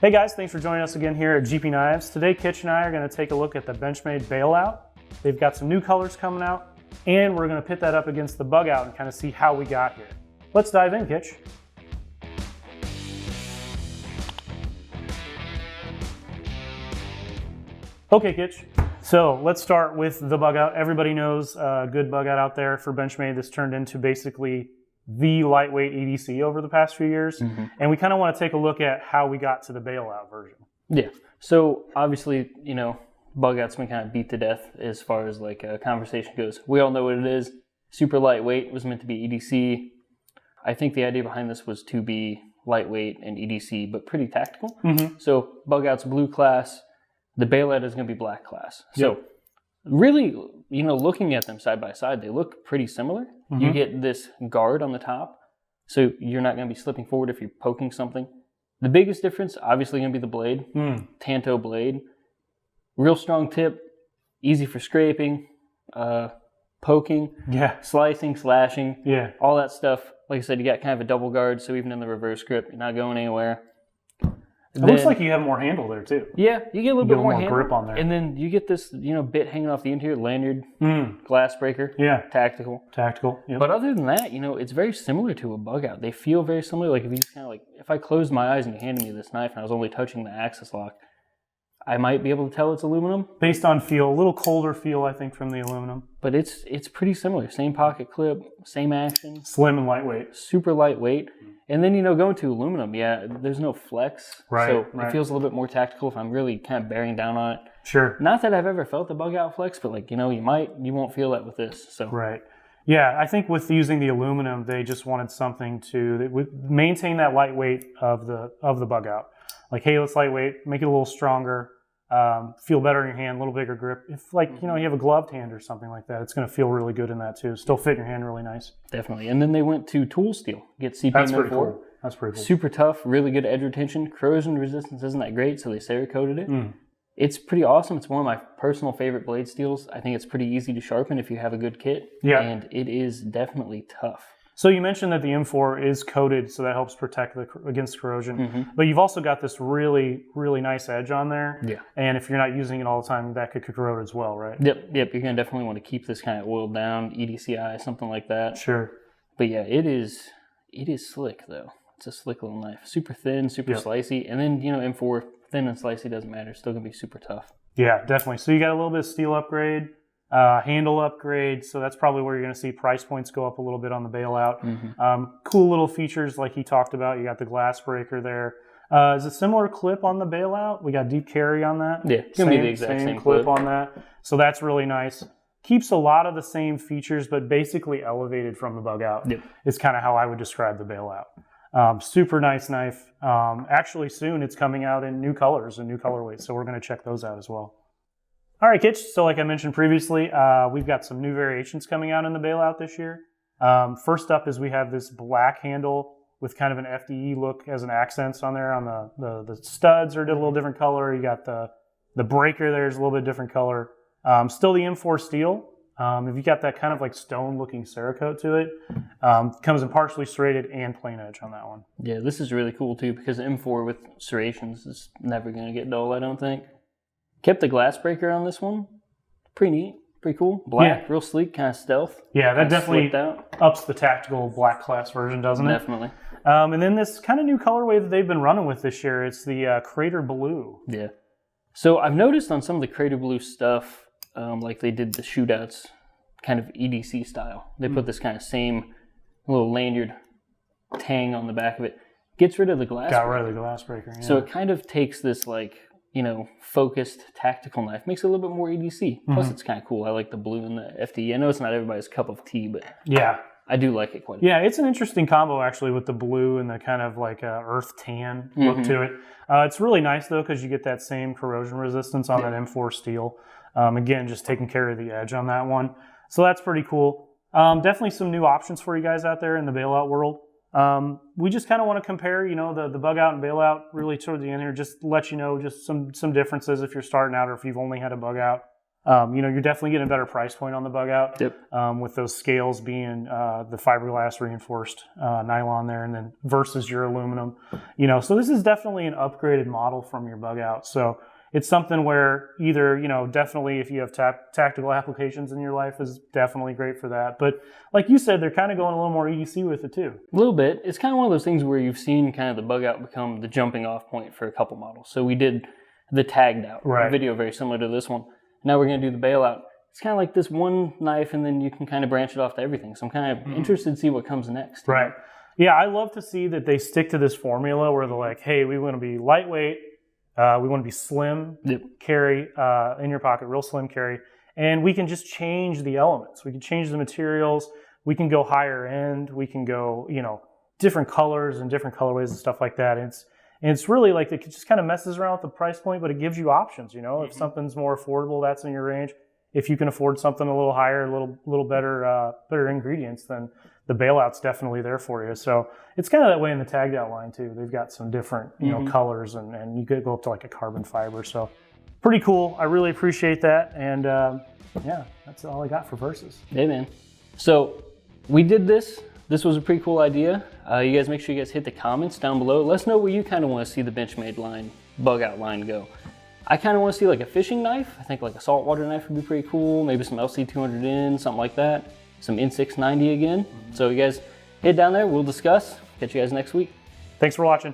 Hey guys, thanks for joining us again here at GPKNIVES. Today, Kitch and I are going to take a look at the Benchmade Bailout. They've got some new colors coming out, and we're going to pit that up against the Bugout and kind of see how we got here. Let's dive in, Kitch. Okay, Kitch. So let's start with the Bugout. Everybody knows a good Bugout out there for Benchmade that's turned into basically the lightweight EDC over the past few years. And we kind of want to take a look at how we got to the Bailout version. Yeah. So obviously, you know, Bugout's been kind of beat to death as far as like a conversation goes. We all know what it is. Super lightweight, was meant to be EDC. I think the idea behind this was to be lightweight and EDC, but pretty tactical. So Bugout's blue class. The Bailout is going to be black class. So really, you know, looking at them side by side, they look pretty similar. You get this guard on the top, so you're not going to be slipping forward if you're poking something. The biggest difference, obviously, going to be the blade. Tanto blade. Real strong tip, easy for scraping, poking, slicing, slashing, all that stuff. Like I said, you got kind of a double guard, so even in the reverse grip, you're not going anywhere. It looks like you have more handle there too. Yeah, you get a little bit more handle, grip on there. And then you get this, you know, bit hanging off the interior, lanyard, glass breaker, tactical. But other than that, you know, it's very similar to a Bugout. They feel very similar. Like if you just kind of like, if I closed my eyes and you handed me this knife and I was only touching the axis lock, I might be able to tell it's aluminum. Based on feel, a little colder feel, I think, from the aluminum. But it's pretty similar. Same pocket clip, same action. Slim and lightweight. Super lightweight. And then, you know, going to aluminum, there's no flex. So it feels a little bit more tactical if I'm really kind of bearing down on it. Sure. Not that I've ever felt the Bugout flex, but like, you know, you won't feel that with this. So Yeah, I think with using the aluminum, they just wanted something that would maintain that lightweight of the Bugout. Like, hey, let's lightweight, make it a little stronger, feel better in your hand, a little bigger grip. If, like, you know, you have a gloved hand or something like that, it's going to feel really good in that too. Still fit in your hand really nice. Definitely. And then they went to tool steel. Get CPM That's pretty cool. That's pretty cool. Super tough, really good edge retention. Corrosion resistance isn't that great, so they Cerakoted it. It's pretty awesome. It's one of my personal favorite blade steels. I think it's pretty easy to sharpen if you have a good kit. And it is definitely tough. So you mentioned that the M4 is coated, so that helps protect against corrosion. But you've also got this really, really nice edge on there. And if you're not using it all the time, that could corrode as well, right? Yep. You're going to definitely want to keep this kind of oiled down, EDCI, something like that. Sure. But yeah, it is slick, though. It's a slick little knife. Super thin, super slicey. And then, you know, M4, thin and slicey doesn't matter. It's still going to be super tough. Yeah, definitely. So you got a little bit of steel upgrade. Handle upgrade, so that's probably where you're going to see price points go up a little bit on the Bailout. Cool little features like he talked about. You got the glass breaker there. Is a similar clip on the Bailout. We got deep carry on that. Yeah, it's going to be the exact same clip on that. So that's really nice. Keeps a lot of the same features, but basically elevated from the Bugout. Is kind of how I would describe the Bailout. Super nice knife. Actually, soon it's coming out in new colors and new colorways, so we're going to check those out as well. All right, Kitch, so like I mentioned previously, we've got some new variations coming out in the Bailout this year. First up is we have this black handle with kind of an FDE look as an accents on there. On the studs are a little different color. You got the breaker there is a little bit different color. Still the M4 steel. If you got that kind of like stone looking Cerakote to it, comes in partially serrated and plain edge on that one. Yeah, this is really cool too because M4 with serrations is never going to get dull, I don't think. Kept the glass breaker on this one. Pretty neat. Pretty cool. Black, real sleek, kind of stealth. Yeah, that definitely ups the tactical black class version, doesn't it? Definitely. And then this kind of new colorway that they've been running with this year, it's the Crater Blue. Yeah. So I've noticed on some of the Crater Blue stuff, like they did the shootouts, kind of EDC style. They put this kind of same little lanyard tang on the back of it. Gets rid of the glass breaker. Got rid of the glass breaker, yeah. So it kind of takes this like, you know, focused tactical knife. Makes it a little bit more EDC. Plus, it's kind of cool. I like the blue and the FDE. I know it's not everybody's cup of tea, but I do like it quite a bit. Yeah, it's an interesting combo, actually, with the blue and the kind of like earth tan look to it. It's really nice, though, because you get that same corrosion resistance on that M4 steel. Again, just taking care of the edge on that one. So that's pretty cool. Definitely some new options for you guys out there in the Bailout world. We just kind of want to compare, you know, the Bugout and Bailout really toward the end here, just to let you know just some differences if you're starting out or if you've only had a Bugout. You're definitely getting a better price point on the Bugout. Yep. With those scales being the fiberglass reinforced nylon there, and then versus your aluminum. So this is definitely an upgraded model from your Bugout. So it's something where either, definitely if you have tactical applications in your life is definitely great for that. But like you said, they're kind of going a little more EDC with it too. A little bit. It's kind of one of those things where you've seen kind of the Bugout become the jumping off point for a couple models. So we did the tagged out video very similar to this one. Now we're going to do the Bailout. It's kind of like this one knife, and then you can kind of branch it off to everything. So I'm kind of interested to see what comes next. Right. Yeah, I love to see that they stick to this formula where they're like, hey, we want to be lightweight. We want to be slim, carry in your pocket, real slim carry. And we can just change the elements. We can change the materials. We can go higher end. We can go, different colors and different colorways and stuff like that. And it's really like it just kind of messes around with the price point, but it gives you options. If something's more affordable, that's in your range. If you can afford something a little higher, a little better ingredients, then the Bailout's definitely there for you. So it's kind of that way in the tagged out line too. They've got some different colors, and you could go up to like a carbon fiber. So pretty cool. I really appreciate that. And that's all I got for Versus. Hey man. So we did this. This was a pretty cool idea. You guys make sure you guys hit the comments down below. Let us know where you kind of want to see the Benchmade line, Bugout line go. I kind of want to see like a fishing knife. I think like a saltwater knife would be pretty cool. Maybe some LC200N, something like that. Some N690 again. So you guys head down there. We'll discuss. Catch you guys next week. Thanks for watching.